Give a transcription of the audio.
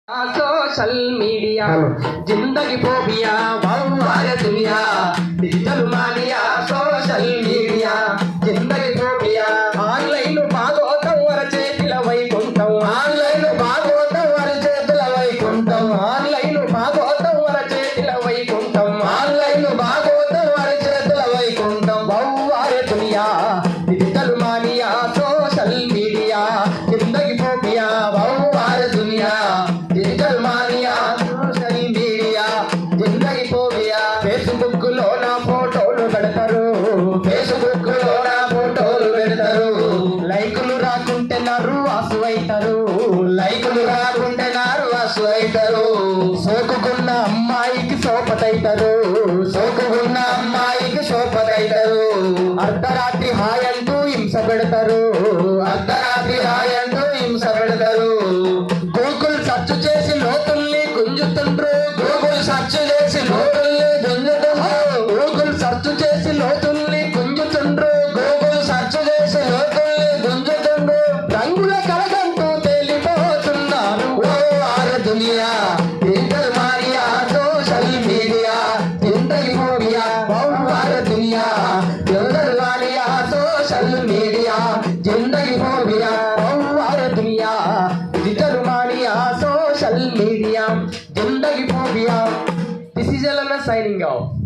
Social media जिंदगी phobia वार दुनिया डिजिटल मानिया सोशल मीडिया जिंदगी फोबिया ఆన్లైన్ భాగవతం వరచేతిల వైకుంఠం ఆన్లైన్ భాగవతం వరచేతిల వైకుంఠం ఆన్లైన్ భాగవతం వరచేతిల వైకుంఠం ఆన్లైన్ భాగవతం వరచేతిల వైకుంఠం వార్ दुनिया डिजिटल मानिया सोशल मीडिया जिंदगी फोबिया वार दुनिया డిజిటల్ మానియా సోషల్ మీడియా జిందగీ ఫోబియా ఫేస్బుక్ లో నా ఫోటోలు పెడతారు ఫేస్బుక్ లో నా ఫోటోలు పెడతారు లైకులు రాకుంటే నారు అసువైతారు లైకులు రాకుంటే నారు అసువైతారు సోకుకున్న అమ్మాయికి సోపతైతారు సోకుకున్న అమ్మాయికి సోపతైతారు అర్ధరాత్రి హాయ్ అంటూ హింస పెడతారు అర్ధరాత్రి హాయ్ అంటూ హింస పెడతారు గూగుల్ సెర్చ్ చేసి లోతుల్ని గుంజుతుండ్రు గూగుల్ సెర్చ్ చేసి లోతుల్ని గుంజుతుండ్రు గూగుల్ సెర్చ్ చేసి లోతుల్ని గుంజుతుండ్రు గూగుల్ సెర్చ్ చేసి లోతుల్ని గుంజుతుండ్రు రంగుల కలగంటూ తేలిపోతున్నారు ఓ వార్ దునియా డిజిటల్ మానియా సోషల్ మీడియా జిందగీ ఫోబియా వార్ దునియా డిజిటల్ మానియా సోషల్ మీడియా జిందగీ ఫోబియా వార్ దునియా డిజిటల్ మానియా social media, जिंदगी phobia. This is Elena signing off.